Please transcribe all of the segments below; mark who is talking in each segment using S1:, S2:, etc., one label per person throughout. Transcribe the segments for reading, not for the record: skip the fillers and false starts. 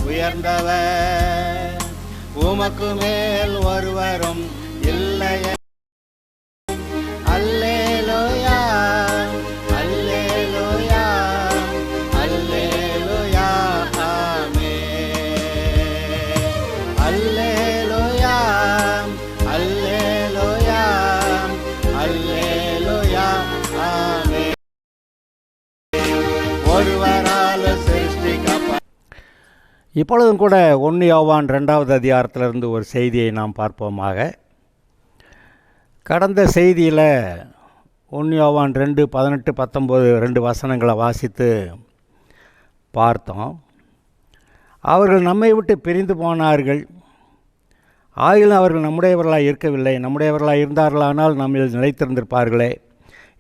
S1: உயர்ந்தவர், உமக்கு மேல் ஒருவரும் இல்லையே. அல்லேலூயா, அல்லேலூயா, அல்லேலூயா, ஆமென். அல்லேலூயா, அல்லேலூயா, அல்லேலூயா, ஆமென். ஒருவரால் சிருஷ்டிக்கப்பட்ட. இப்பொழுதும் கூட 1 யோவான் 2வது அதிகாரத்திலிருந்து ஒரு செய்தியை நாம் பார்ப்போமாக. கடந்த செய்தியில் 1 யோவான் 2:18-19 2 வசனங்களை வாசித்து பார்த்தோம். அவர்கள் நம்மை விட்டு பிரிந்து போனார்கள், ஆயினும் அவர்கள் நம்முடையவர்களாக இருக்கவில்லை. நம்முடையவர்களாக இருந்தார்களானால் நம்மில் நிலைத்திருந்திருப்பார்களே.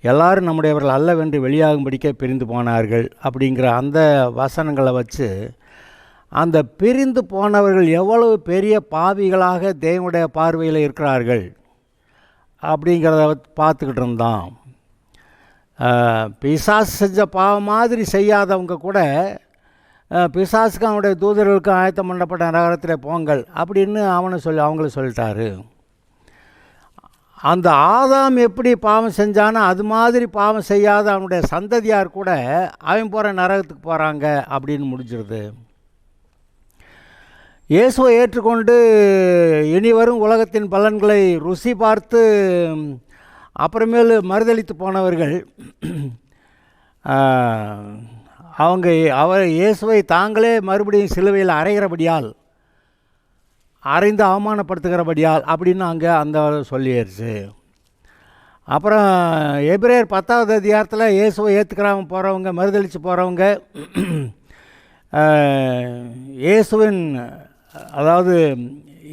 S1: எல்லாரும் நம்முடையவர்கள் அல்லவென்று வெளியாகும்படிக்க பிரிந்து போனார்கள் அப்படிங்கிற அந்த வசனங்களை வச்சு அந்த பிரிந்து போனவர்கள் எவ்வளவு பெரிய பாவிகளாக தேவனுடைய பார்வையில் இருக்கிறார்கள் அப்படிங்கிறத பார்த்துக்கிட்டு இருந்தோம். பிசாசு செஞ்ச பாவம் மாதிரி செய்யாதவங்க கூட பிசாசுக்கு அவனுடைய தூதர்களுக்கும் ஆயத்தம் பண்ணப்பட்ட நகரத்தில் போங்கள் அப்படின்னு அவங்கள சொல்லிட்டாரு. அந்த ஆதாம் எப்படி பாவம் செஞ்சானோ அது மாதிரி பாவம் செய்யாத அவனுடைய சந்ததியார் கூட அவன் போகிற நரகத்துக்கு போகிறாங்க அப்படின்னு முடிஞ்சிருது. இயேசுவை ஏற்றுக்கொண்டு இனி வரும் உலகத்தின் பலன்களை ருசி பார்த்து அப்புறமேல் மறுதளித்து போனவர்கள் அவர் இயேசுவை தாங்களே மறுபடியும் சிலுவையில் அறைந்து அவமானப்படுத்துகிறபடியால் அப்படின்னு அங்கே அந்த சொல்லிடுச்சு. அப்புறம் எபிரேயர் 10வது அதிகாரத்தில் இயேசுவை ஏற்றுக்கிறாம போகிறவங்க, மறுதளித்து போகிறவங்க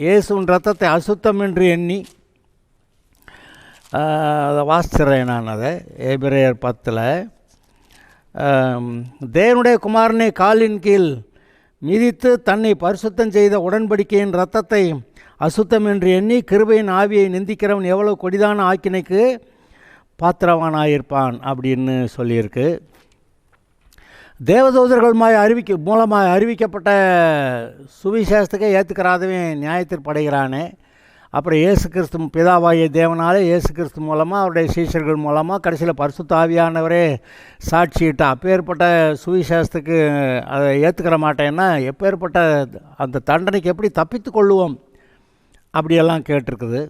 S1: இயேசுவின் இரத்தத்தை அசுத்தம் என்று எண்ணி, அதை வாசிக்கிறேன் நான். அதை எபிரேயர் 10 தேவனுடைய குமாரனை காலின் கீழ் மிதித்து தன்னை பரிசுத்தம் செய்த உடன்படிக்கையின் இரத்தத்தை அசுத்தம் என்று எண்ணி கிருபையின் ஆவியை நிந்திக்கிறவன் எவ்வளோ கொடிதான ஆக்கினைக்கு பாத்திரவானாயிருப்பான் அப்படின்னு சொல்லியிருக்கு. தேவதூதர்கள் மூலமாக அறிவிக்கப்பட்ட சுவிசேஷத்துக்கே ஏற்றுக்கிறாதவன் நியாயத்தில் படைகிறானே. அப்புறம் இயேசு கிறிஸ்து பிதாவாகிய தேவனாலே இயேசு கிறிஸ்து மூலமாக அவருடைய சீஷர்கள் மூலமாக கடைசியில் பரிசுத்த ஆவியானவரே சாட்சியிட்ட அப்பேற்பட்ட சுவிசேஷத்துக்கு அதை ஏற்றுக்கிற மாட்டேன்னா எப்பேற்பட்ட அந்த தண்டனைக்கு எப்படி தப்பித்து கொள்ளுவோம் அப்படியெல்லாம் கேட்டிருக்குது.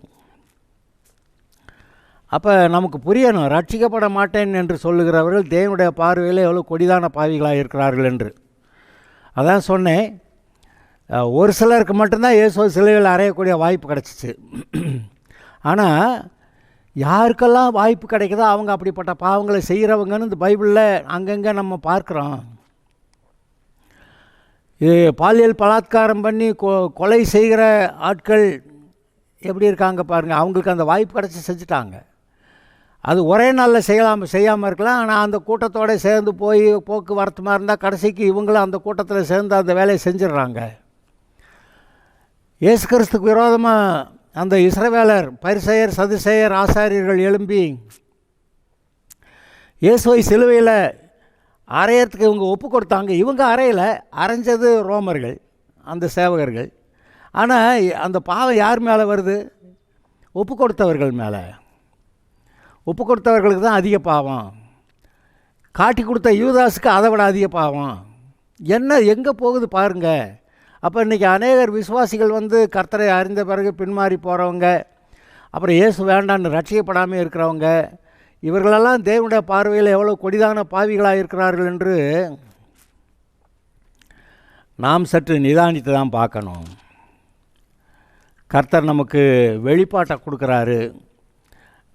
S1: அப்போ நமக்கு புரியணும், ரட்சிக்கப்பட மாட்டேன் என்று சொல்லுகிறவர்கள் தேவனுடைய பார்வையில் எவ்வளோ கொடிதான பாவிகளாக இருக்கிறார்கள் என்று. அதான் சொன்னேன், ஒரு சிலருக்கு மட்டும்தான் இயேசு சிலுவையில் அறையக்கூடிய வாய்ப்பு கிடச்சிச்சு. ஆனால் யாருக்கெல்லாம் வாய்ப்பு கிடைக்குதோ அவங்க அப்படிப்பட்ட பாவங்களை செய்கிறவங்கன்னு இந்த பைபிளில் அங்கங்கே நம்ம பார்க்குறோம். இது பாலியல் பலாத்காரம் பண்ணி கொலை செய்கிற ஆட்கள் எப்படி இருக்காங்க பாருங்கள். அவங்களுக்கு அந்த வாய்ப்பு கிடச்சி செஞ்சுட்டாங்க. அது ஒரே நாளில் செய்யாமல் இருக்கலாம். ஆனால் அந்த கூட்டத்தோடு சேர்ந்து போக்குவரத்துமாக இருந்தால் கடைசிக்கு இவங்களும் அந்த கூட்டத்தில் சேர்ந்து அந்த வேலையை செஞ்சிடுறாங்க. இயேசு கிறிஸ்துக்கு விரோதமாக அந்த இஸ்ரவேலர், பரிசேயர், சதுசேயர், ஆசாரியர்கள் எழும்பி இயேசுவை சிலுவையில் அறையறதுக்கு இவங்க ஒப்பு கொடுத்தாங்க. இவங்க அரைஞ்சது ரோமர்கள், அந்த சேவகர்கள். ஆனால் அந்த பாவம் யார் மேலே வருது? ஒப்பு கொடுத்தவர்கள் மேலே. ஒப்பு கொடுத்தவர்களுக்கு தான் அதிக பாவம். காட்டி கொடுத்த யூதாஸுக்கு அதை விட அதிக பாவம். எங்கே போகுது பாருங்கள். அப்போ இன்றைக்கி அநேகர் விசுவாசிகள் கர்த்தரை அறிந்த பிறகு பின்மாறி போகிறவங்க, அப்புறம் இயேசு வேண்டான்னு ரட்சிக்கப்படாமல் இருக்கிறவங்க, இவர்களெல்லாம் தேவனுடைய பார்வையில் எவ்வளோ கொடிதான பாவிகளாக இருக்கிறார்கள் என்று நாம் சற்று நிதானித்து தான் பார்க்கணும். கர்த்தர் நமக்கு வெளிப்பாட்டை கொடுக்குறாரு.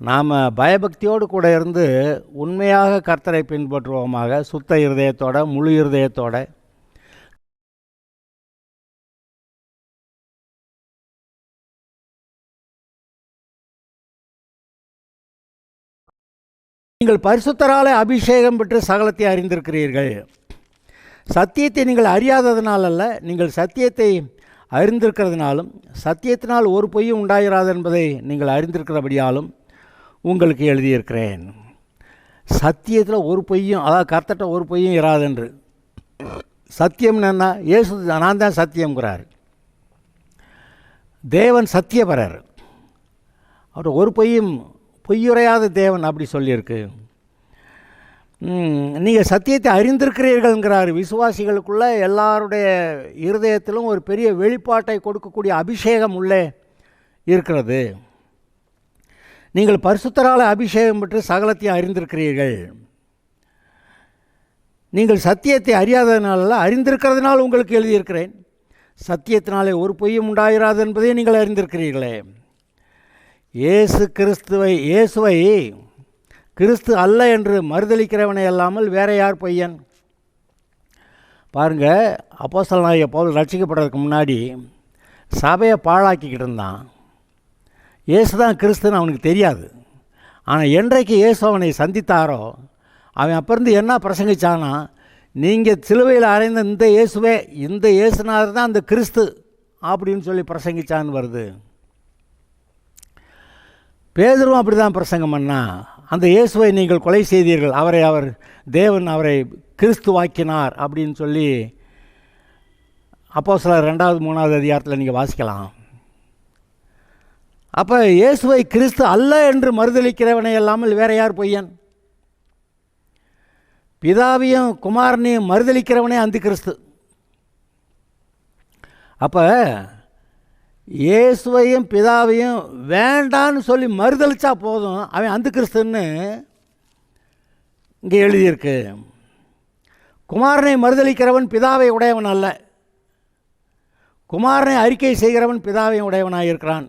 S1: நாம் பயபக்தியோடு கூட இருந்து உண்மையாக கர்த்தரை பின்பற்றுவோமாக, சுத்த இருதயத்தோட, முழு இருதயத்தோட. நீங்கள் பரிசுத்தராலே அபிஷேகம் பெற்று சகலத்தை அறிந்திருக்கிறீர்கள். சத்தியத்தை நீங்கள் அறியாததினால் அல்ல, நீங்கள் சத்தியத்தை அறிந்திருக்கிறதுனாலும் சத்தியத்தினால் ஒரு பொய்யும் உண்டாயிராது என்பதை நீங்கள் அறிந்திருக்கிறபடியாலும் உங்களுக்கு எழுதியிருக்கிறேன். சத்தியத்தில் ஒரு பொய்யும், அதாவது கர்த்தட்ட ஒரு பொய்யும் இராதென்று. சத்தியம்னு என்ன? இயேசு நான் தான் சத்தியம்ங்கிறார். தேவன் சத்தியபரர், அவர் ஒரு பொய்யுரையாத தேவன் அப்படி சொல்லியிருக்கு. நீங்கள் சத்தியத்தை அறிந்திருக்கிறீர்கள்ங்கிறார். விசுவாசிகளுக்குள்ள எல்லாருடைய இருதயத்திலும் ஒரு பெரிய வெளிப்பாட்டை கொடுக்கக்கூடிய அபிஷேகம் உள்ளே இருக்கிறது. நீங்கள் பரிசுத்தரால் அபிஷேகம் பெற்று சகலத்தையும் அறிந்திருக்கிறீர்கள். நீங்கள் சத்தியத்தை அறியாததுனால அறிந்திருக்கிறதுனால உங்களுக்கு எழுதியிருக்கிறேன். சத்தியத்தினாலே ஒரு பொய்யும் உண்டாயிராது என்பதை நீங்கள் அறிந்திருக்கிறீர்களே. இயேசுவை கிறிஸ்து அல்ல என்று மறுதலிக்கிறவனை அல்லாமல் வேற யார் பொய்யன்? பாருங்கள், அப்போஸ்தலனாகிய பவுல் ரட்சிக்கப்படுறதுக்கு முன்னாடி சபையை பாழாக்கிக்கிட்டு இருந்தான். இயேசு தான் கிறிஸ்துன்னு அவனுக்கு தெரியாது. ஆனால் என்றைக்கு இயேசு அவனை சந்தித்தாரோ அவன் அப்போருந்து என்ன பிரசங்கிச்சானா, நீங்கள் சிலுவையில் அறைந்த இந்த இயேசுநாதர் தான் அந்த கிறிஸ்து அப்படின்னு சொல்லி பிரசங்கிச்சான்னு வருது. பேதுருவும் அப்படி தான் பிரசங்கம் பண்ணா. அந்த இயேசுவை நீங்கள் கொலை செய்தீர்கள், தேவன் அவரை கிறிஸ்துவாக்கினார் அப்படின்னு சொல்லி அப்போஸ்தலர் 2, 3 அதிகாரத்தில் நீங்கள் வாசிக்கலாம். அப்போ இயேசுவை கிறிஸ்து அல்ல என்று மறுதலிக்கிறவனை அல்லாமல் வேற யார் பொய்யன்? பிதாவையும் குமாரனையும் மறுதலிக்கிறவனே அந்தி கிறிஸ்து. அப்போ இயேசுவையும் பிதாவையும் வேண்டான்னு சொல்லி மறுதலிச்சா போதும், அவன் அந்து கிறிஸ்துன்னு இங்கே எழுதியிருக்கு. குமாரனை மறுதலிக்கிறவன் பிதாவை உடையவன் அல்ல, குமாரனை அறிக்கை செய்கிறவன் பிதாவை உடையவனாக இருக்கிறான்.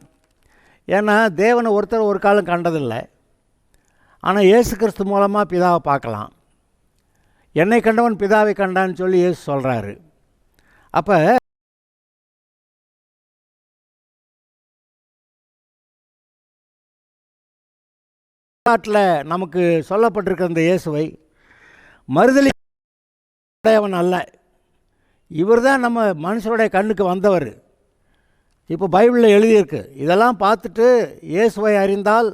S1: ஏன்னா தேவனை ஒருத்தர் ஒரு காலம் கண்டதில்லை, ஆனால் இயேசு கிறிஸ்து மூலமாக பிதாவை பார்க்கலாம். என்னை கண்டவன் பிதாவை கண்டான்னு சொல்லி இயேசு சொல்கிறாரு. அப்போ நாட்டில் நமக்கு சொல்லப்பட்டிருக்கிற இந்த இயேசுவை மறுதலி உடையவன் அல்ல, இவர் தான் நம்ம மனுஷனுடைய கண்ணுக்கு வந்தவர். இப்போ பைபிளில் எழுதியிருக்கு. இதெல்லாம் பார்த்துட்டு இயேசுவை அறிந்தால்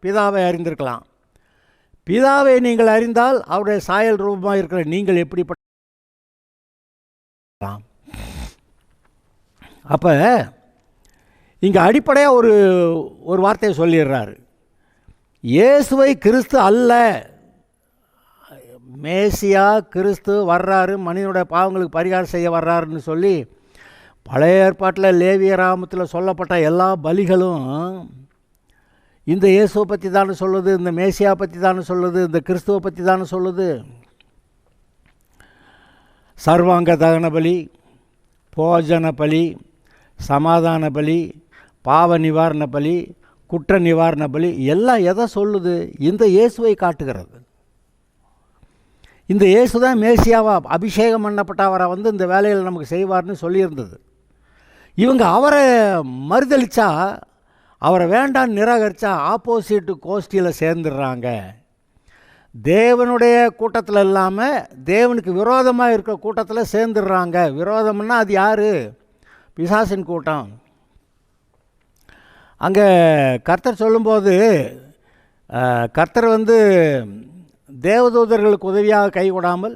S1: பிதாவை அறிந்திருக்கலாம். பிதாவை நீங்கள் அறிந்தால் அவருடைய சாயல் ரூபமாக இருக்கிற நீங்கள் எப்படிப்பட்ட. அப்போ இங்கே அடிப்படையாக ஒரு வார்த்தையை சொல்லிடுறாரு. இயேசுவை கிறிஸ்து அல்ல, மேசியா கிறிஸ்து வர்றாரு, மனிதனுடைய பாவங்களுக்கு பரிகாரம் செய்ய வர்றாருன்னு சொல்லி பழைய ஏற்பாட்டில் லேவியராமத்தில் சொல்லப்பட்ட எல்லா பலிகளும் இந்த இயேசுவை பற்றி தானே சொல்லுது, இந்த மேசியா பற்றி தானே சொல்லுது, இந்த கிறிஸ்துவை பற்றி தானே சொல்லுது. சர்வாங்க தகன பலி, போஜன பலி, சமாதான பலி, பாவ நிவாரண பலி, குற்ற நிவாரண பலி எல்லாம் எதை சொல்லுது? இந்த இயேசுவை காட்டுகிறது. இந்த இயேசு தான் மேசியாவா அபிஷேகம் பண்ணப்பட்டவரை இந்த வேலையில் நமக்கு செய்வார்னு சொல்லியிருந்தது. இவங்க அவரை மறுதளித்தா, அவரை வேண்டான்னு நிராகரித்தா ஆப்போசிட் கோஷ்டியில் சேர்ந்துடுறாங்க. தேவனுடைய கூட்டத்தில் இல்லாமல் தேவனுக்கு விரோதமாக இருக்கிற கூட்டத்தில் சேர்ந்துடுறாங்க. விரோதம்னா அது யார்? பிசாசின் கூட்டம். அங்கே கர்த்தர் சொல்லும்போது கர்த்தர் தேவதூதர்களுக்கு உதவியாக கை கொடாமல்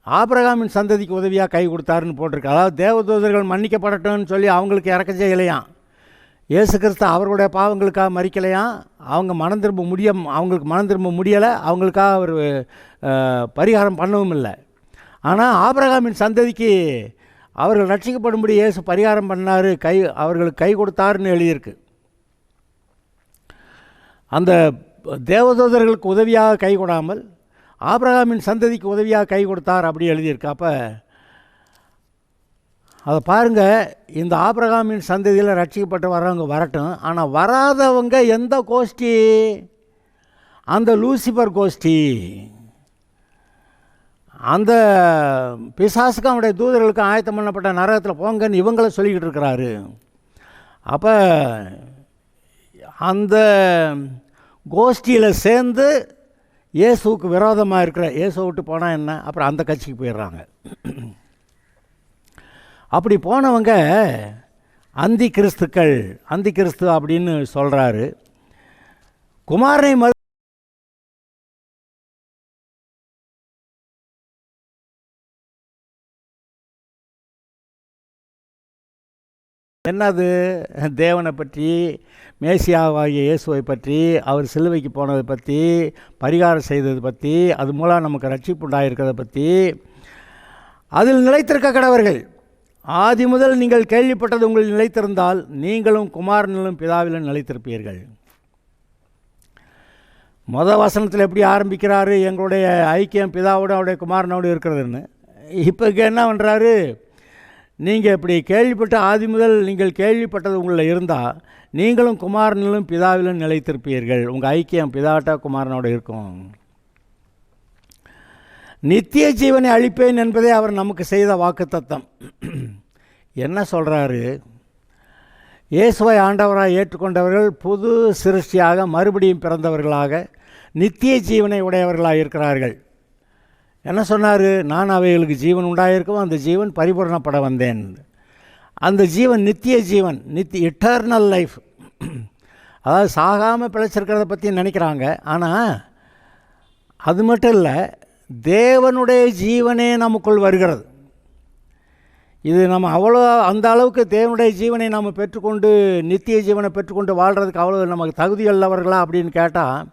S1: ஆபிரகாமின் சந்ததிக்கு உதவியாக கை கொடுத்தாருன்னு போட்டிருக்கு. அதாவது தேவதூதர்கள் மன்னிக்கப்படட்டும்னு சொல்லி அவங்களுக்கு இறக்க செய்யலையாம். இயேசு கிறிஸ்து அவர்களுடைய பாவங்களுக்காக மறிக்கலையாம். அவங்களுக்கு மனம் திரும்ப முடியலை, அவங்களுக்காக அவர் பரிகாரம் பண்ணவும் இல்லை. ஆனால் ஆபிரகாமின் சந்ததிக்கு அவர்கள் ரட்சிக்கப்படும்படி இயேசு பரிகாரம் பண்ணார், அவர்களுக்கு கை கொடுத்தாருன்னு எழுதியிருக்கு. அந்த தேவதூதர்களுக்கு உதவியாக கை கொடாமல் ஆபிரகாமின் சந்ததிக்கு உதவியாக கை கொடுத்தார் அப்படி எழுதியிருக்கு. அப்போ அதை பாருங்கள், இந்த ஆபிரகாமின் சந்ததியில் ரட்சிக்கப்பட்டு வர்றவங்க வரட்டும், ஆனால் வராதவங்க எந்த கோஷ்டி? அந்த லூசிபர் கோஷ்டி. அந்த பிசாசுக்கு அவனுடைய தூதர்களுக்கு ஆயத்தம் பண்ணப்பட்ட நரகத்தில் போங்கன்னு இவங்களை சொல்லிக்கிட்டு இருக்கிறாரு. அப்போ அந்த கோஷ்டியில் சேர்ந்து இயேசுவுக்கு விரோதமாக இருக்கிற இயேசுவை விட்டு போனால் என்ன, அப்புறம் அந்த கட்சிக்கு போயிடுறாங்க. அப்படி போனவங்க அந்தி கிறிஸ்து அப்படின்னு சொல்கிறாரு. குமாரனை என்னது? தேவனை பற்றி, மேசியாவாகிய இயேசுவை பற்றி, அவர் சிலுவைக்கு போனதை பற்றி, பரிகாரம் செய்ததை பற்றி, அது மூலம் நமக்கு ரட்சிப்பு உண்டாயிருக்கிறத பற்றி, அதில் நிலைத்திருக்க கடவர்கள். ஆதி முதல் நீங்கள் கேள்விப்பட்டது உங்களில் நிலைத்திருந்தால் நீங்களும் குமாரனிலும் பிதாவிலும் நிலைத்திருப்பீர்கள். வசனத்தில் எப்படி ஆரம்பிக்கிறாரு? எங்களுடைய ஐக்கியம் பிதாவோடு அவருடைய குமாரனோடு இருக்கிறதுன்னு. இப்போ என்ன பண்ணுறாரு? நீங்கள் இப்படி கேள்விப்பட்ட ஆதி முதல் நீங்கள் கேள்விப்பட்டது உங்களில் இருந்தால் நீங்களும் குமாரனிலும் பிதாவிலும் நிலைத்திருப்பீர்கள். உங்கள் ஐக்கியம் பிதாட்ட குமாரனோடு இருக்கும். நித்திய ஜீவனை அளிப்பேன் என்பதே அவர் நமக்கு செய்த வாக்குத்தத்தம். என்ன சொல்கிறாரு? இயேசுவை ஆண்டவராக ஏற்றுக்கொண்டவர்கள் புது சிருஷ்டியாக மறுபடியும் பிறந்தவர்களாக நித்திய ஜீவனை உடையவர்களாக இருக்கிறார்கள். என்ன சொன்னார்? நான் அவைகளுக்கு ஜீவன் உண்டாயிருக்கும், அந்த ஜீவன் பரிபூர்ணப்பட வந்தேன். அந்த ஜீவன் நித்திய ஜீவன், இட்டர்னல் லைஃப். அதாவது சாகாமல் பிழைச்சிருக்கிறத பற்றி நினைக்கிறாங்க. ஆனால் அது மட்டும் இல்லை, தேவனுடைய ஜீவனே நமக்குள் வருகிறது. இது நம்ம அவ்வளோ அந்த அளவுக்கு தேவனுடைய ஜீவனை நாம் பெற்றுக்கொண்டு நித்திய ஜீவனை பெற்றுக்கொண்டு வாழ்கிறதுக்கு அவ்வளோ நமக்கு தகுதி உள்ளவர்களா அப்படின்னு கேட்டால்,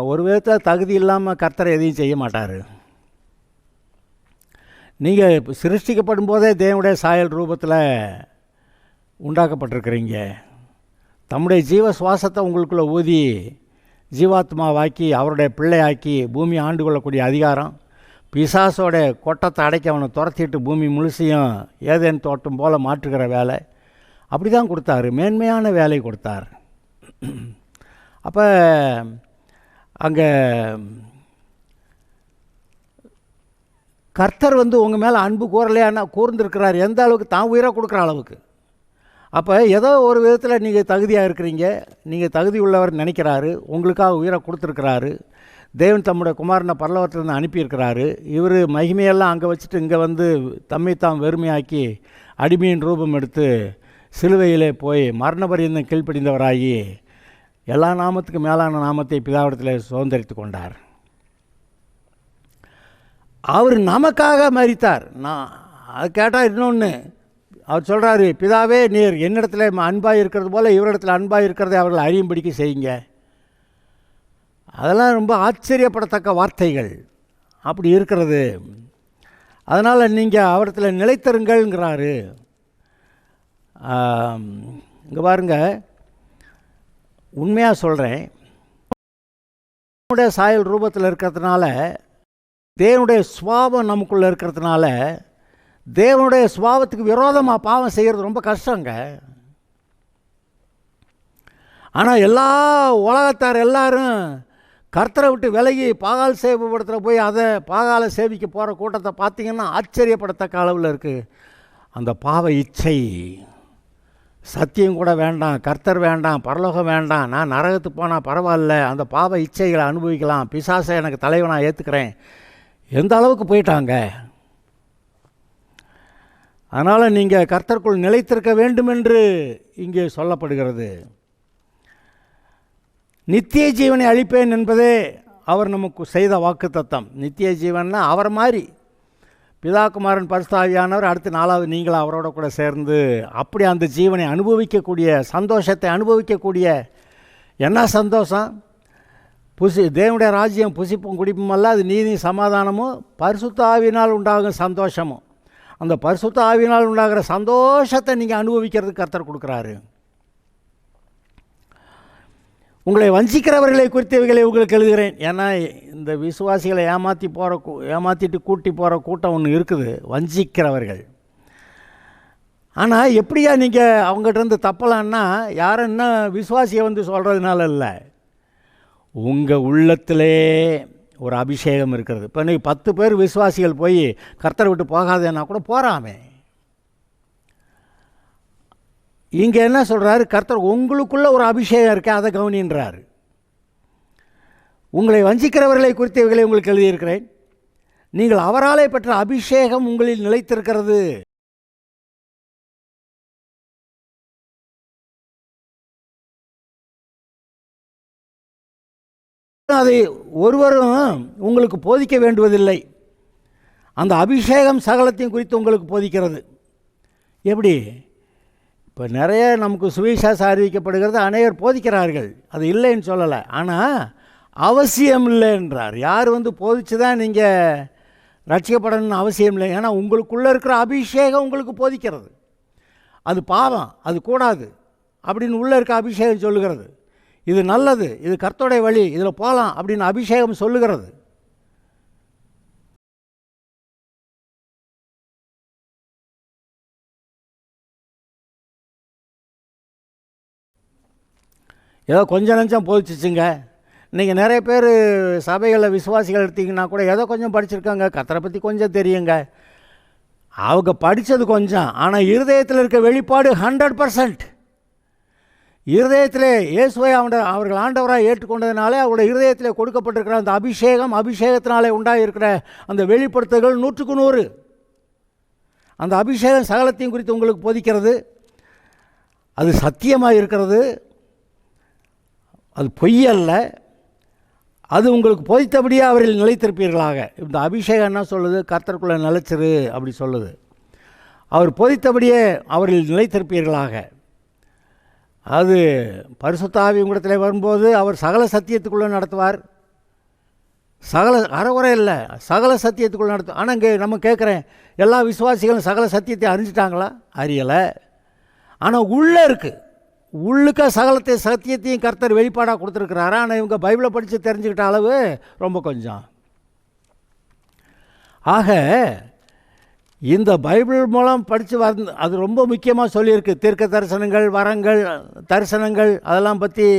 S1: ஒரு விதத்தில் தகுதி இல்லாமல் கர்த்தர் எதையும் செய்ய மாட்டார். நீங்கள் சிருஷ்டிக்கப்படும் போதே தேவனுடைய சாயல் ரூபத்தில் உண்டாக்கப்பட்டிருக்கிறீங்க. தம்முடைய ஜீவ சுவாசத்தை உங்களுக்குள்ளே ஊதி ஜீவாத்மாவாக்கி அவருடைய பிள்ளையாக்கி பூமி ஆண்டு கொள்ளக்கூடிய அதிகாரம், பிசாசோட கொட்டத்தை அடைக்க அவனை துரத்திட்டு பூமி முழுசையும் ஏதேன் தோட்டம் போல் மாற்றுகிற வேலை, அப்படி தான் கொடுத்தாரு. மேன்மையான வேலை கொடுத்தார். அப்போ அங்கே கர்த்தர் உங்கள் மேலே அன்பு கூறலையானா கூர்ந்துருக்கிறார். எந்த அளவுக்கு? தான் உயிராக கொடுக்குற அளவுக்கு. அப்போ ஏதோ ஒரு விதத்தில் நீங்கள் தகுதியாக இருக்கிறீங்க, நீங்கள் தகுதி உள்ளவர் நினைக்கிறாரு, உங்களுக்காக உயிரை கொடுத்துருக்கிறாரு. தேவன் தம்முடைய குமாரனை பரலோகத்திலிருந்து அனுப்பியிருக்கிறாரு. இவர் மகிமையெல்லாம் அங்கே வச்சுட்டு இங்கே தம்மைத்தான் வெறுமையாக்கி அடிமையின் ரூபம் எடுத்து சிலுவையிலே போய் மரணபரியந்தம் கீழ்ப்படிந்தவராகி எல்லா நாமத்துக்கு மேலான நாமத்தை பிதாவிடத்தில் சுதந்திரித்து கொண்டார். அவர் நமக்காக மரித்தார். நான் அது கேட்டால் இன்னொன்று அவர் சொல்கிறாரு, பிதாவே நீர் என்னிடத்தில் அன்பாக இருக்கிறது போல் இவரிடத்தில் அன்பாக இருக்கிறதை அவர்கள் அறியும்படிக்கு செய்யுங்க. அதெல்லாம் ரொம்ப ஆச்சரியப்படத்தக்க வார்த்தைகள். அப்படி இருக்கிறது. அதனால் நீங்கள் அவரிடத்தில் நிலைத்திருங்கள்ங்கிறாரு. இங்கே பாருங்க, உண்மையாக சொல்கிறேன், தேவனுடைய சாயல் ரூபத்தில் இருக்கிறதுனால, தேவனுடைய சுபாவம் நமக்குள்ளே இருக்கிறதுனால, தேவனுடைய சுபாவத்துக்கு விரோதமாக பாவம் செய்கிறது ரொம்ப கஷ்டங்க. ஆனால் எல்லா உலகத்தார் எல்லாரும் கர்த்தரை விட்டு விலகி பாகால் சேவைப்படுத்துகிற போய் அதை பாகாலை சேவிக்க போகிற கூட்டத்தை பார்த்திங்கன்னா ஆச்சரியப்படத்தக்க அளவில் இருக்குது. அந்த பாவ இச்சை, சத்தியம் கூட வேண்டாம், கர்த்தர் வேண்டாம், பரலோகம் வேண்டாம், நான் நரகத்துக்கு போனால் பரவாயில்ல, அந்த பாவ இச்சைகளை அனுபவிக்கலாம், பிசாசை எனக்கு தலைவனாக ஏற்றுக்கிறேன், எந்த அளவுக்கு போயிட்டாங்க. அதனால் நீங்கள் கர்த்தருக்குள் நிலைத்திருக்க வேண்டும் என்று இங்கே சொல்லப்படுகிறது. நித்திய ஜீவனை அளிப்பேன் என்பதே அவர் நமக்கு செய்த வாக்குத்தத்தம். நித்திய ஜீவன்னா அவர் மாதிரி பிதாகுமாரன் பரிசுத்தாவியானவர், அடுத்து 4வது நீங்களும் அவரோட கூட சேர்ந்து அப்படி அந்த ஜீவனை அனுபவிக்கக்கூடிய சந்தோஷத்தை அனுபவிக்கக்கூடிய, என்ன சந்தோஷம்? தேவனுடைய ராஜ்யம் புசிப்பும் குடிப்பும் அல்ல, அது நீதி சமாதானமும் பரிசுத்த ஆவியினால் உண்டாகும் சந்தோஷமும். அந்த பரிசுத்த ஆவியினால் உண்டாகிற சந்தோஷத்தை நீங்கள் அனுபவிக்கிறதுக்கு கர்த்தர் கொடுக்குறாரு. உங்களை வஞ்சிக்கிறவர்களை குறித்தவைகளை உங்களுக்கு எழுதுகிறேன். ஏன்னா இந்த விசுவாசிகளை ஏமாற்றிட்டு கூட்டி போகிற கூட்டம் ஒன்று இருக்குது, வஞ்சிக்கிறவர்கள். ஆனால் எப்படியா நீங்கள் அவங்ககிட்ட தப்பலான்னா, யாரும் என்ன விசுவாசியை சொல்கிறதுனால இல்லை, உங்கள் உள்ளத்திலே ஒரு அபிஷேகம் இருக்கிறது. இப்போ இன்றைக்கி 10 பேர் விசுவாசிகள் போய் கர்த்தரை விட்டு போகாதேன்னா கூட போகிறாமே. இங்கே என்ன சொல்கிறாரு? கர்த்தர் உங்களுக்குள்ள ஒரு அபிஷேகம் இருக்கு, அதை கவனின்றார். உங்களை வஞ்சிக்கிறவர்களை குறித்தவைகளை உங்களுக்கு எழுதியிருக்கிறேன், நீங்கள் அவராலே பெற்ற அபிஷேகம் உங்களில் நிலைத்திருக்கிறது. அதை ஒருவரும் உங்களுக்கு போதிக்க வேண்டுவதில்லை. அந்த அபிஷேகம் சகலத்தையும் குறித்து உங்களுக்கு போதிக்கிறது. எப்படி? இப்போ நிறைய நமக்கு சுவிசேஷம் அறிவிக்கப்படுகிறது, அநேகர் போதிக்கிறார்கள், அது இல்லைன்னு சொல்லலை. ஆனால் அவசியம் இல்லைன்றார். யார் போதிச்சு தான் நீங்கள் ரட்சிக்கப்படணும்னு அவசியம் இல்லை. ஏன்னா உங்களுக்குள்ளே இருக்கிற அபிஷேகம் உங்களுக்கு போதிக்கிறது. அது பாவம், அது கூடாது அப்படின்னு உள்ளே இருக்க அபிஷேகம் சொல்லுகிறது. இது நல்லது, இது கர்த்தருடைய வழி, இதில் போகலாம் அப்படின்னு அபிஷேகம் சொல்லுகிறது. ஏதோ கொஞ்சம் நஞ்சம் போதிச்சிச்சுங்க. இன்றைக்கி நிறைய பேர் சபைகளில் விசுவாசிகள் எடுத்திங்கன்னா கூட ஏதோ கொஞ்சம் படிச்சிருக்காங்க, கர்த்தரை பற்றி கொஞ்சம் தெரியுங்க. அவங்க படித்தது கொஞ்சம், ஆனால் இருதயத்தில் இருக்க வெளிப்பாடு 100%. இருதயத்திலே இயேசுவை அவர்கள் ஆண்டவராக ஏற்றுக்கொண்டதுனாலே அவருடைய இருதயத்திலே கொடுக்கப்பட்டிருக்கிற அந்த அபிஷேகத்தினாலே உண்டாகிருக்கிற அந்த வெளிப்படுத்துதல்கள் 100க்கு 100. அந்த அபிஷேகம் சகலத்தையும் குறித்து உங்களுக்கு போதிக்கிறது. அது சத்தியமாக இருக்கிறது, அது பொய்யல்ல. அது உங்களுக்கு போதித்தபடியே அவரில் நிலைத்திருப்பீர்களாக. இந்த அபிஷேகம் என்ன சொல்லுது? கர்த்தருக்குள்ளே நிலைச்சிரு அப்படி சொல்லுது. அவர் போதித்தபடியே அவரில் நிலைத்திருப்பீர்களாக. அது பரிசுத்த ஆவி உங்களிடத்தில் வரும்போது அவர் சகல சத்தியத்துக்குள்ளே நடத்துவார். அறகுறை இல்லை, சகல சத்தியத்துக்குள்ளே நடத்தும். ஆனால் இங்கே நம்ம கேட்குறேன், எல்லா விசுவாசிகளும் சகல சத்தியத்தை அறிஞ்சிட்டாங்களா? அறியலை. ஆனால் உள்ளே இருக்குது, உள்ளுக்க சத்தியத்தையும் கர்த்தர் வெளிப்பாடாக கொடுத்துருக்கிறாரா? ஆனால் இவங்க பைபிளை படித்து தெரிஞ்சுக்கிட்ட அளவு ரொம்ப கொஞ்சம். ஆக இந்த பைபிள் மூலம் படித்து அது ரொம்ப முக்கியமாக சொல்லியிருக்கு. தீர்க்க தரிசனங்கள், வரங்கள், தரிசனங்கள் அதெல்லாம் பற்றி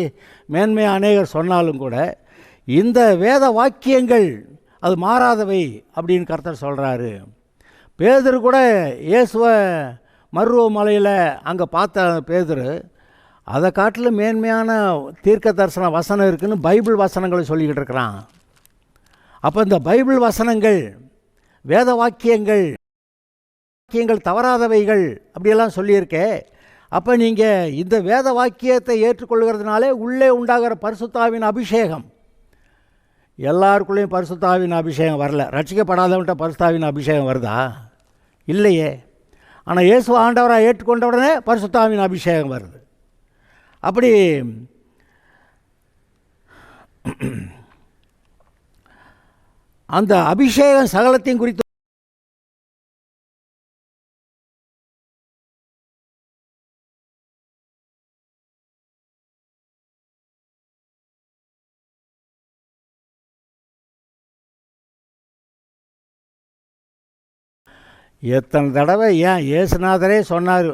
S1: மேன்மையாக அநேகர் சொன்னாலும் கூட இந்த வேத வாக்கியங்கள் அது மாறாதவை அப்படின்னு கர்த்தர் சொல்கிறாரு. பேதுரு கூட இயேசுவை மருவ மலையில் அங்கே பார்த்த பேதுரு அதை காட்டிலும் மேன்மையான தீர்க்க தரிசன வசனம் இருக்குதுன்னு பைபிள் வசனங்களை சொல்லிக்கிட்டு இருக்கிறான். அப்போ இந்த பைபிள் வசனங்கள், வேத வாக்கியங்கள் தவறாதவைகள் அப்படியெல்லாம் சொல்லியிருக்கே. அப்போ நீங்கள் இந்த வேத வாக்கியத்தை ஏற்றுக்கொள்கிறதுனாலே உள்ளே உண்டாகிற பரிசுத்தாவின் அபிஷேகம், எல்லாருக்குள்ளேயும் பரிசுத்தாவின் அபிஷேகம் வரல. ரட்சிக்கப்படாதவன்ட்ட பரிசுத்தாவின் அபிஷேகம் வருதா? இல்லையே. ஆனால் இயேசு ஆண்டவராக ஏற்றுக்கொண்ட உடனே பரிசுத்தாவின் அபிஷேகம் வருது. அப்படி அந்த அபிஷேகம் சகலத்தையும் குறித்து எத்தனை தடவை ஏன் இயேசுநாதரே சொன்னார்,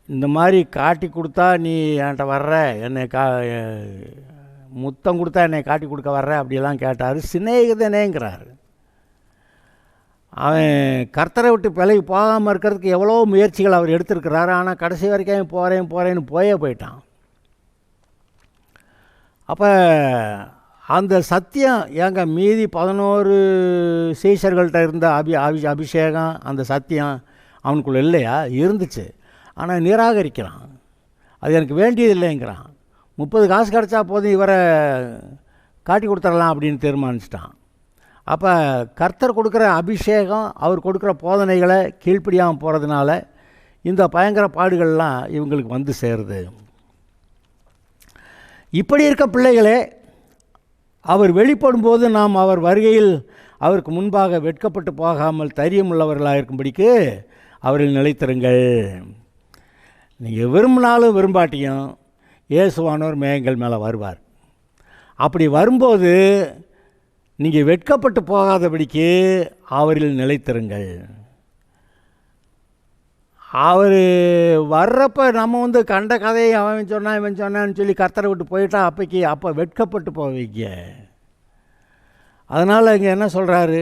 S1: இந்த மாதிரி காட்டி கொடுத்தா நீ என்கிட்ட வர்ற, என்னை முத்தம் கொடுத்தா என்னை காட்டி கொடுக்க வர்ற அப்படியெல்லாம் கேட்டார். சிநேகிதனேங்கிறார். அவன் கர்த்தரை விட்டு விலகி போகாமல் இருக்கிறதுக்கு எவ்வளோ முயற்சிகள் அவர் எடுத்திருக்கிறாரு. ஆனால் கடைசி வரைக்கும் போகிறேன்னு போயிட்டான். அப்போ அந்த சத்தியம் எங்க மீதி 11 சீஷர்கள்ட்ட இருந்த அபிஷேகம், அந்த சத்தியம் அவனுக்குள்ளே இல்லையா? இருந்துச்சு. ஆனால் நிராகரிக்கிறான். அது எனக்கு வேண்டியதில்லைங்கிறான். 30 காசு கிடச்சா போதும் இவரை காட்டி கொடுத்துடலாம் அப்படின்னு தீர்மானிச்சிட்டான். அப்போ கர்த்தர் கொடுக்குற அபிஷேகம், அவர் கொடுக்குற போதனைகளை கீழ்ப்படியாமல் போகிறதுனால இந்த பயங்கர பாடுகள்லாம் இவங்களுக்கு வந்து சேருது. இப்படி இருக்க பிள்ளைகளே, அவர் வெளிப்படும்போது நாம் அவர் வருகையில் அவருக்கு முன்பாக வெட்கப்பட்டு போகாமல் தைரியமுள்ளவர்களாக இருக்கும்படிக்கு அவரில் நிலைத்திருங்கள். நீங்கள் விரும்பினாலும் விரும்பாட்டியும் இயேசுவானவர் மேகங்கள் மேலே வருவார். அப்படி வரும்போது நீங்கள் வெட்கப்பட்டு போகாதபடிக்கு அவரில் நிலைத்திருங்கள். அவர் வர்றப்ப நம்ம கண்ட கதையை அவன் சொன்னான் இவன் சொன்னான்னு சொல்லி கர்த்தரை விட்டு போயிட்டா அப்போ வெட்கப்பட்டு போவீங்க. அதனால் இங்கே என்ன சொல்கிறாரு?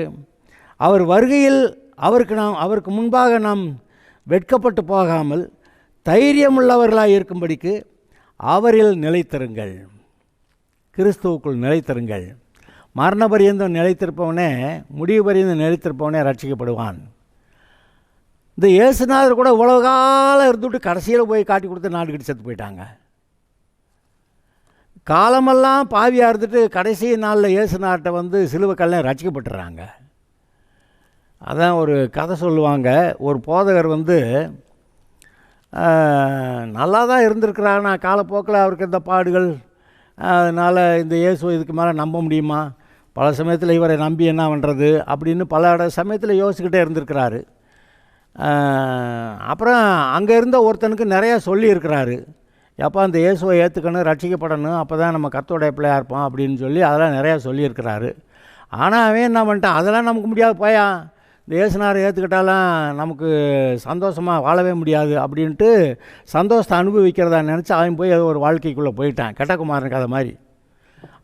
S1: அவர் வருகையில் அவருக்கு முன்பாக நாம் வெட்கப்பட்டு போகாமல் தைரியமுள்ளவர்களாக இருக்கும்படிக்கு அவரில் நிலைத்திருங்கள், கிறிஸ்துவுக்குள் நிலைத்திருங்கள். மரண பரியந்தம் நிலைத்திருப்பவனே, முடிவு பரியந்தம் நிலைத்திருப்பவனே ரட்சிக்கப்படுவான். இந்த இயேசுநாதர் கூட இவ்வளோ காலம் இருந்துவிட்டு கடைசியில் போய் காட்டி கொடுத்து நாட்டுக்கிட்டு செத்து போயிட்டாங்க. காலமெல்லாம் பாவியாக இருந்துட்டு கடைசி நாளில் இயேசுநாட்டை சிலுவை கல்லையும் ரட்சிக்கப்பட்டுறாங்க. அதான் ஒரு கதை சொல்லுவாங்க. ஒரு போதகர் நல்லா தான் இருந்திருக்கிறார். ஆனால் காலப்போக்கில் அவருக்கு இந்த பாடுகள், அதனால் இந்த இயேசுவை இதுக்கு மேலே நம்ப முடியுமா, பல சமயத்தில் இவரை நம்பி என்ன பண்ணுறது அப்படின்னு பல சமயத்தில் யோசிச்சுக்கிட்டே இருந்திருக்கிறாரு. அப்புறம் அங்கே இருந்த ஒருத்தனுக்கு நிறையா சொல்லியிருக்கிறாரு. எப்போ அந்த இயேசுவை ஏற்றுக்கணும், ரட்சிக்கப்படணும், அப்போ தான் நம்ம கர்த்தருடைய பிள்ளையாக இருப்போம் அப்படின்னு சொல்லி அதெல்லாம் நிறையா சொல்லியிருக்கிறாரு. ஆனால் அவன் என்ன பண்ணிட்டான், அதெல்லாம் நமக்கு முடியாது போயா, இந்த இயேசுனாரை ஏற்றுக்கிட்டாலாம் நமக்கு சந்தோஷமாக வாழவே முடியாது அப்படின்ட்டு சந்தோஷத்தை அனுபவிக்கிறதா நினச்சி அவன் போய் ஏதோ ஒரு வாழ்க்கைக்குள்ளே போயிட்டான். கெட்டகுமாரனுக்கு அதை மாதிரி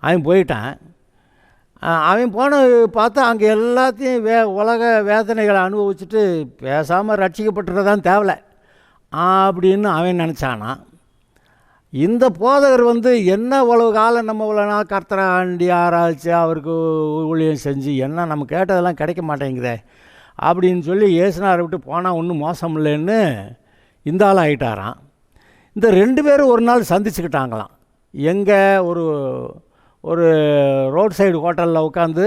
S1: அவன் போயிட்டான். அவன் போன பார்த்தா அங்கே எல்லாத்தையும் உலக வேதனைகளை அனுபவிச்சுட்டு பேசாமல் ரட்சிக்கப்பட்டுறதான் தேவலை அப்படின்னு அவன் நினச்சானா. இந்த போதகர் என்ன இவ்வளவு காலம் நம்ம இவ்வளோ நாள் கர்த்தரை ஆண்டி ஆராய்ச்சி அவருக்கு ஊழியம் செஞ்சு என்ன நம்ம கேட்டதெல்லாம் கிடைக்க மாட்டேங்குதே அப்படின்னு சொல்லி இயேசுனாரை விட்டு போனால் ஒன்றும் மோசம் இல்லைன்னு இந்த ஆள் ஆகிட்டாராம். இந்த 2 பேரும் ஒரு நாள் சந்திச்சுக்கிட்டாங்களாம். எங்கே ஒரு ரோட் சைடு ஹோட்டலில் உட்காந்து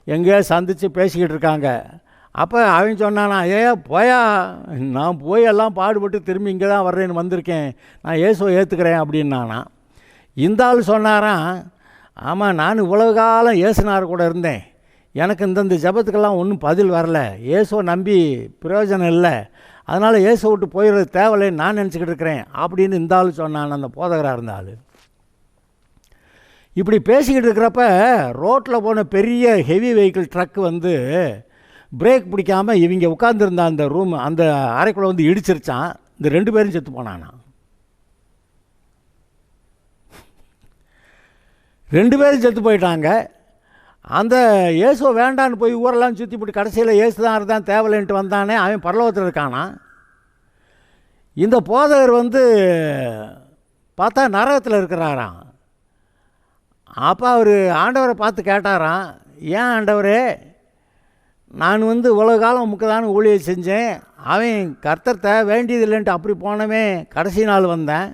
S1: எங்கேயோ சந்தித்து பேசிக்கிட்டு இருக்காங்க. அப்போ அவன் சொன்னானா, போயா, நான் போய் எல்லாம் பாடுபட்டு திரும்பி இங்கே தான் வர்றேன்னு வந்திருக்கேன், நான் இயேசுவை ஏற்றுக்கிறேன் அப்படின்னானா. இந்த ஆள் சொன்னாராம், ஆமாம், நான் இவ்வளவு காலம் இயேசுனார் கூட இருந்தேன், எனக்கு இந்த ஜபத்துக்கெல்லாம் ஒன்றும் பதில் வரல, இயேசுவை நம்பி பிரயோஜனம் இல்லை, அதனால் இயேசுவை விட்டு போயிடுறது தேவையில்லைன்னு நான் நினச்சிக்கிட்டு இருக்கிறேன் அப்படின்னு இந்த ஆள் சொன்னான், அந்த போதகராக இருந்த ஆள். இப்படி பேசிக்கிட்டு இருக்கிறப்ப ரோட்டில் போன பெரிய ஹெவி வெஹிக்கிள் ட்ரக்கு பிரேக் பிடிக்காமல் இவங்க உட்காந்துருந்த அந்த ரூம், அந்த அறைக்குள்ளே இடிச்சிருச்சான். இந்த 2 பேரும் செத்து போனானா. 2 பேரும் செத்து போயிட்டாங்க. அந்த இயேசுவை வேண்டான்னு போய் ஊரெல்லாம் சுற்றி போட்டு கடைசியில் இயேசு தான் இருந்தான் தேவலைன்ட்டு வந்தானே, அவன் பரலோகத்தில் இருக்கானா. இந்த போதகர் பார்த்தா நரகத்தில் இருக்கிறாராம். அப்போ அவர் ஆண்டவரை பார்த்து கேட்டாராம், ஏன் ஆண்டவரே, நான் இவ்வளோ காலம் உமக்கு தான் ஊழியம் செஞ்சேன், அவன் கர்த்தர்கிட்ட வேண்டியதில்லைன்ட்டு அப்படி போனவே கடைசி நாள் வந்தேன்,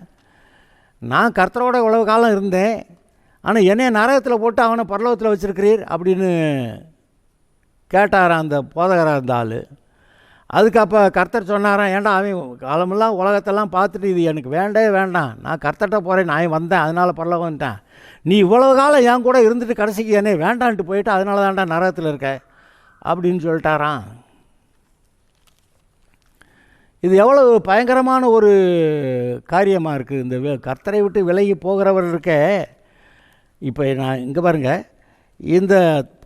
S1: நான் கர்த்தரோட இவ்வளோ காலம் இருந்தேன், ஆனால் என்னைய நரகத்தில் போட்டு அவனை பரலோகத்தில் வச்சுருக்கிறீர் அப்படின்னு கேட்டாராம் அந்த போதகராக இருந்த ஆள். அதுக்கு அப்போ கர்த்தர் சொன்னாராம், ஏன்டா அவன் காலமெல்லாம் உலகத்தெல்லாம் பார்த்துட்டு இது எனக்கு வேண்டவே வேண்டாம், நான் கர்த்தர்கிட்ட போகிறேன், நான் வந்தேன் அதனால் பரலோகம் வந்துட்டேன், நீ இவ்வளோ காலம் என் கூட இருந்துட்டு கடைசிக்கு என்னை வேண்டான்ட்டு போயிட்டு அதனால தான்டா நரகத்தில் இருக்க அப்படின்னு சொல்லிட்டாராம். இது எவ்வளோ பயங்கரமான ஒரு காரியமாக இருக்குது. இந்த கர்த்தரை விட்டு விலகி போகிறவர் இருக்க. இப்போ நான் இங்கே பாருங்கள், இந்த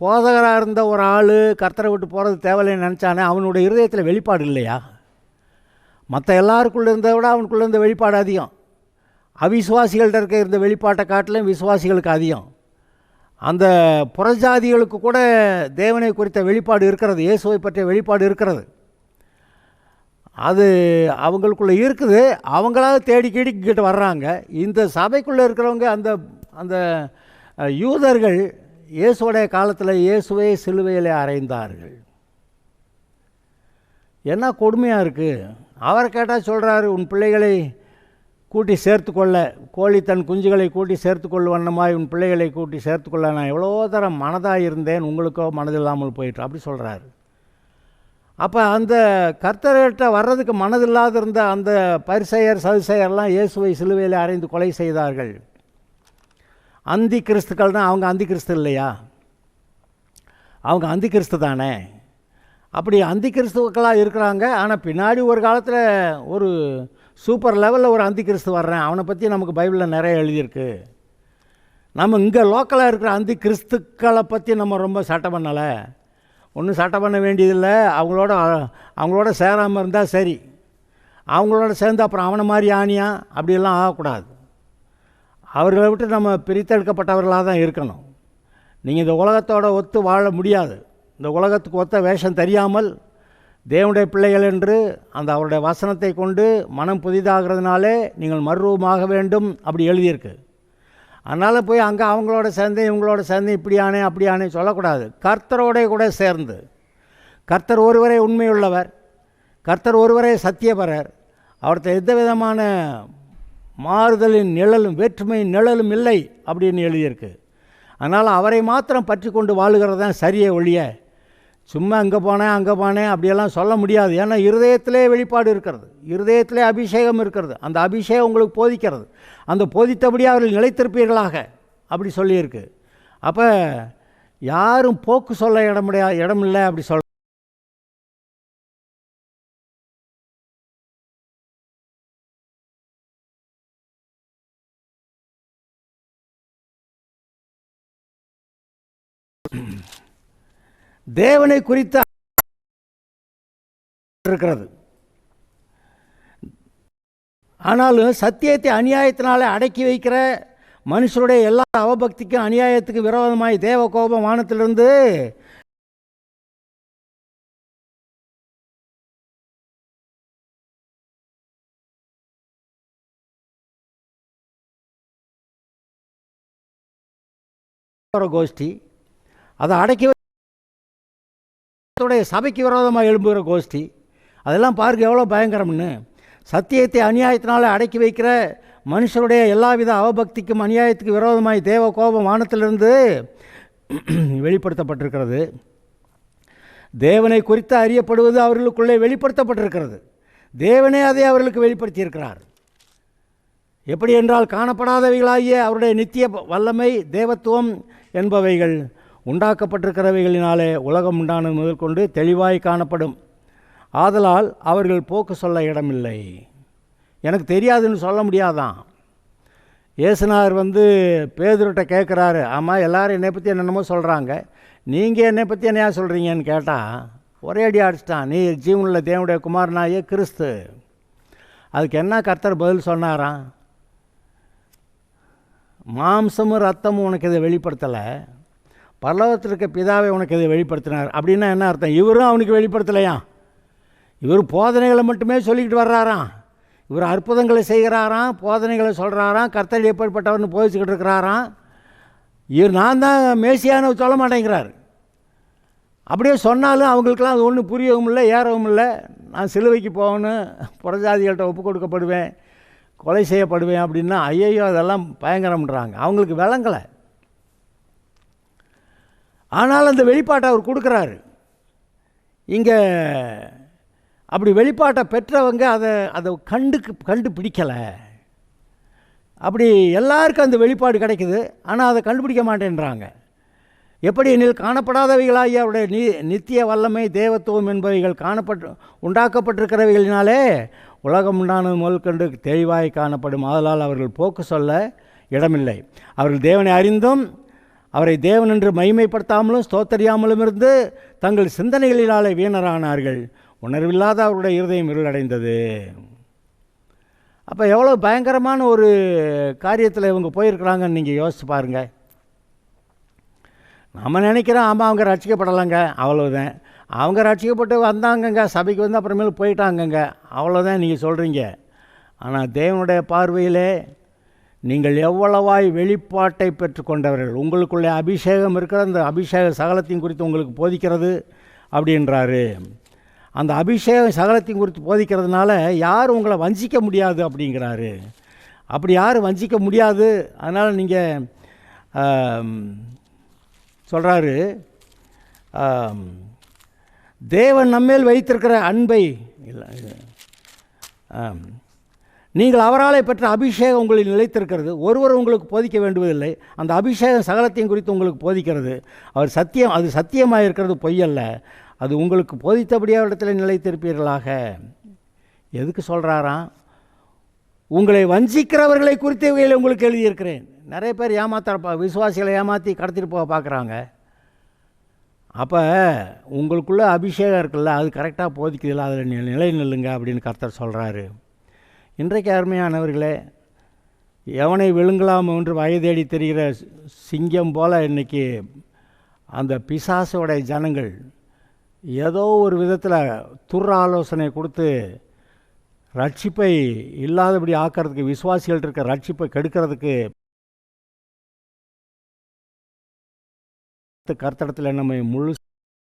S1: போதகராக இருந்த ஒரு ஆள் கர்த்தரை விட்டு போகிறது தேவையில்லைன்னு நினச்சானே, அவனுடைய இருதயத்தில் வெளிப்பாடு இல்லையா? மற்ற எல்லாருக்குள்ளே இருந்ததை விட அவனுக்குள்ளே இருந்த வெளிப்பாடு அதிகம். அவிசுவாசிகள்கிட்ட இருந்த வெளிப்பாட்டை காட்டிலும் விசுவாசிகளுக்கு அதிகம். அந்த புறஜாதிகளுக்கு கூட தேவனை குறித்த வெளிப்பாடு இருக்கிறது, இயேசுவை பற்றிய வெளிப்பாடு இருக்கிறது. அது அவங்களுக்குள்ளே இருக்குது, அவங்களாக தேடி கிட்ட வர்றாங்க. இந்த சபைக்குள்ளே இருக்கிறவங்க அந்த யூதர்கள் இயேசுடைய காலத்தில் இயேசுவை சிலுவையிலே அறைந்தார்கள். என்ன கொடுமையாக இருக்குது. அவரை கேட்டால் சொல்கிறாரு, உன் பிள்ளைகளை கூட்டி சேர்த்துக்கொள்ள, கோழி தன் குஞ்சுகளை கூட்டி சேர்த்துக்கொள்ள வண்ணமாய் உன் பிள்ளைகளை கூட்டி சேர்த்துக்கொள்ள நான் எவ்வளோ தரம் மனதாக இருந்தேன், உங்களுக்கோ மனதில்லாமல் போயிட்டு அப்படி சொல்கிறாரு. அப்போ அந்த கர்த்தர்கிட்ட வர்றதுக்கு மனதில்லாத இருந்த அந்த பரிசேயர் சதுசேயர்லாம் இயேசுவை சிலுவையில் அறைந்து கொலை செய்தார்கள். அந்தி கிறிஸ்துக்கள் தான். அவங்க அந்தி கிறிஸ்து இல்லையா? அவங்க அந்தி கிறிஸ்து தானே. அப்படி அந்தி கிறிஸ்துக்களாக இருக்கிறாங்க. ஆனால் பின்னாடி ஒரு காலத்தில் ஒரு சூப்பர் லெவலில் ஒரு அந்தி கிறிஸ்து வர்றேன், அவனை பற்றி நமக்கு பைபிளில் நிறைய எழுதியிருக்கு. நம்ம இங்கே லோக்கலாக இருக்கிற அந்தி கிறிஸ்துக்களை பற்றி நம்ம ரொம்ப சட்டை பண்ணலை, ஒன்றும் சட்டை பண்ண வேண்டியதில்லை. அவங்களோட சேராமல் இருந்தால் சரி. அவங்களோட சேர்ந்து அப்புறம் அவனை மாதிரி ஆணியா அப்படியெல்லாம் ஆகக்கூடாது. அவர்களை விட்டு நம்ம பிரித்தெடுக்கப்பட்டவர்களாக தான் இருக்கணும். நீங்கள் இந்த உலகத்தோடு ஒத்து வாழ முடியாது. இந்த உலகத்துக்கு ஒத்த வேஷம் தெரியாமல் தேவனுடைய பிள்ளைகள் என்று அந்த அவருடைய வசனத்தை கொண்டு மனம் புதிதாகிறதுனாலே நீங்கள் மறுரூபமாக வேண்டும் அப்படி எழுதியிருக்கு. அதனால் போய் அங்கே அவங்களோட சேர்ந்து இவங்களோட சேர்ந்து இப்படியானே அப்படியானே சொல்லக்கூடாது. கர்த்தரோட கூட சேர்ந்து, கர்த்தர் ஒருவரே உண்மையுள்ளவர், கர்த்தர் ஒருவரே சத்தியபரர், அவர்கிட்ட எந்த விதமான மாறுதலின் நிழலும் வேற்றுமையின் நிழலும் இல்லை அப்படின்னு எழுதியிருக்கு. அதனால் அவரை மாத்திரம் பற்றி கொண்டு வாழுகிறது தான் சரியே ஒழிய சும்மா அங்கே போனேன் அப்படியெல்லாம் சொல்ல முடியாது. ஏன்னா இருதயத்திலே வெளிப்பாடு இருக்கிறது, இருதயத்திலே அபிஷேகம் இருக்கிறது. அந்த அபிஷேகம் உங்களுக்கு போதிக்கிறது. அந்த போதித்தபடியே அவர்கள் நிலைத்திருப்பீர்களாக அப்படி சொல்லியிருக்கு. அப்போ யாரும் போக்கு சொல்ல இடமில்லை அப்படி சொல்ல. தேவனை குறித்த இருக்கிறது. ஆனாலும் சத்தியத்தை அநியாயத்தினாலே அடக்கி வைக்கிற மனுஷருடைய எல்லா அவபக்திக்கும் அநியாயத்துக்கும் விரோதமாய் தேவ கோபம் வானத்திலிருந்து கோஷ்டி, அதை அடக்கி சபைக்கு விரோதமாக எழும்புகிற கோஷ்டி, அதெல்லாம் பாருங்க எவ்வளோ பயங்கரம்னு. சத்தியத்தை அநியாயத்தினால அடக்கி வைக்கிற மனுஷருடைய எல்லாவித அவபக்திக்கும் அநியாயத்துக்கு விரோதமாய் தேவ கோபம் வானத்திலிருந்து வெளிப்படுத்தப்பட்டிருக்கிறது. தேவனை குறித்து அறியப்படுவது அவர்களுக்குள்ளே வெளிப்படுத்தப்பட்டிருக்கிறது. தேவனே அதை அவர்களுக்கு வெளிப்படுத்தியிருக்கிறார். எப்படி என்றால், காணப்படாதவைகளாகிய அவருடைய நித்திய வல்லமை தேவத்துவம் என்பவைகள் உண்டாக்கப்பட்டிருக்கிறவைகளினாலே உலகம் உண்டானது முதல் கொண்டு தெளிவாய் காணப்படும். ஆதலால் அவர்கள் போக்கு சொல்ல இடமில்லை. எனக்கு தெரியாதுன்னு சொல்ல முடியாதான். இயேசுநாதர் பேதுருட்ட கேட்குறாரு, ஆமாம் எல்லாரும் என்னை பற்றி என்னென்னமோ சொல்கிறாங்க, நீங்கள் என்னை பற்றி என்னையா சொல்கிறீங்கன்னு கேட்டால் ஒரே அடி அடிச்சிட்டான், நீ ஜீவனுள்ள தேவனுடைய குமாரனாயே கிறிஸ்து. அதுக்கு என்ன கர்த்தர் பதில் சொன்னாராம்? மாம்சமும் ரத்தமும் உனக்கு இதை வெளிப்படுத்தலை, பரலோகத்தில் இருக்க பிதாவை உனக்கு இதை வெளிப்படுத்தினார். அப்படின்னா என்ன அர்த்தம்? இவரும் அவனுக்கு வெளிப்படுத்தலையா? இவர் போதனைகளை மட்டுமே சொல்லிக்கிட்டு வர்றாராம். இவர் அற்புதங்களை செய்கிறாராம், போதனைகளை சொல்கிறாராம், கர்த்தர் எப்படிப்பட்டவர்னு போதிச்சுக்கிட்டு இருக்கிறாராம். இவர் நான் தான் மேசியானு சொல்ல மாட்டேங்கிறார். அப்படியே சொன்னாலும் அவங்களுக்கெல்லாம் அது ஒன்றும் புரியவும் இல்லை, ஏறவும் இல்லை. நான் சிலுவைக்கு போகணும், புறஜாதிகள்கிட்ட ஒப்பு கொடுக்கப்படுவேன், கொலை செய்யப்படுவேன் அப்படின்னா ஐயோ அதெல்லாம் பயங்கரம்ன்றாங்க. அவங்களுக்கு விளங்கலை. ஆனால் அந்த வெளிப்பாட்டை அவர் கொடுக்குறாரு. இங்கே அப்படி வெளிப்பாட்டை பெற்றவங்க அதை கண்டுபிடிக்கலை. அப்படி எல்லாருக்கும் அந்த வெளிப்பாடு கிடைக்குது, ஆனால் அதை கண்டுபிடிக்க மாட்டேன்றாங்க. எப்படி எனில், காணப்படாதவைகளாகிய அவருடைய நித்திய வல்லமை தேவத்துவம் என்பவைகள் உண்டாக்கப்பட்டிருக்கிறவைகளினாலே உலகம் உண்டானது முதல் கண்டு தெளிவாய் காணப்படும். ஆதலால் அவர்கள் போக்கு சொல்ல இடமில்லை. அவர்கள் தேவனை அறிந்தும் அவரை தேவன் என்று மகிமைப்படுத்தாமலும் ஸ்தோத்தரியாமலும் இருந்து தங்கள் சிந்தனைகளினாலே வீணரானார்கள். உணர்வில்லாத அவருடைய இருதயம் இருளடைந்தது. அப்போ எவ்வளோ பயங்கரமான ஒரு காரியத்தில் இவங்க போயிருக்கிறாங்கன்னு நீங்கள் யோசிச்சு பாருங்கள். நம்ம நினைக்கிறோம், ஆமாம் அவங்க ரட்சிக்கப்படலைங்க, அவ்வளோதான். அவங்க ரட்சிக்கப்பட்டு வந்தாங்கங்க, சபைக்கு வந்து அப்புறமேல போயிட்டாங்கங்க, அவ்வளோதான் நீங்கள் சொல்கிறீங்க. ஆனால் தேவனுடைய பார்வையிலே நீங்கள் எவ்வளவாய் வெளிப்பாட்டை பெற்றுக்கொண்டவர்கள், உங்களுக்குள்ளே அபிஷேகம் இருக்கிற அந்த அபிஷேக சகலத்தையும் குறித்து உங்களுக்கு போதிக்கிறது அப்படின்றாரு. அந்த அபிஷேக சகலத்தையும் குறித்து போதிக்கிறதுனால யாரும் உங்களை வஞ்சிக்க முடியாது அப்படிங்கிறாரு. அப்படி யாரும் வஞ்சிக்க முடியாது. அதனால் நீங்கள் சொல்கிறாரு, தேவன் நம்மேல் வைத்திருக்கிற அன்பை இல்லை, நீங்கள் அவராலே பெற்ற அபிஷேகம் உங்களில் நிலைத்திருக்கிறது. ஒருவர் உங்களுக்கு போதிக்க வேண்டுவதில்லை. அந்த அபிஷேகம் சகலத்தையும் குறித்து உங்களுக்கு போதிக்கிறது. அவர் சத்தியம், அது சத்தியமாக இருக்கிறது, பொய்யல்ல. அது உங்களுக்கு போதித்தபடியே இடத்துல நிலைத்திருப்பீர்களாக. எதுக்கு சொல்கிறாராம்? உங்களை வஞ்சிக்கிறவர்களை குறித்த வகையில் உங்களுக்கு எழுதியிருக்கிறேன். நிறைய பேர் விசுவாசிகளை ஏமாற்றி கடத்திட்டு போக பார்க்குறாங்க. அப்போ உங்களுக்குள்ளே அபிஷேகம் இருக்குல்ல, அது கரெக்டாக போதிக்குதில்ல, அதில் நிலை நில்லுங்க அப்படின்னு கர்த்தர் சொல்கிறாரு. இன்றைக்கு அருமையானவர்களே, எவனை விழுங்கலாம் என்று வயதேடி தெரிகிற சிங்கம் போல் இன்றைக்கி அந்த பிசாசோடைய ஜனங்கள் ஏதோ ஒரு விதத்தில் துர் ஆலோசனை கொடுத்து ரட்சிப்பை இல்லாதபடி ஆக்கிறதுக்கு, விசுவாசிகள்ட்ட இருக்க ரட்சிப்பை கெடுக்கிறதுக்கு கர்த்தரிடத்தில் நம்மை முழு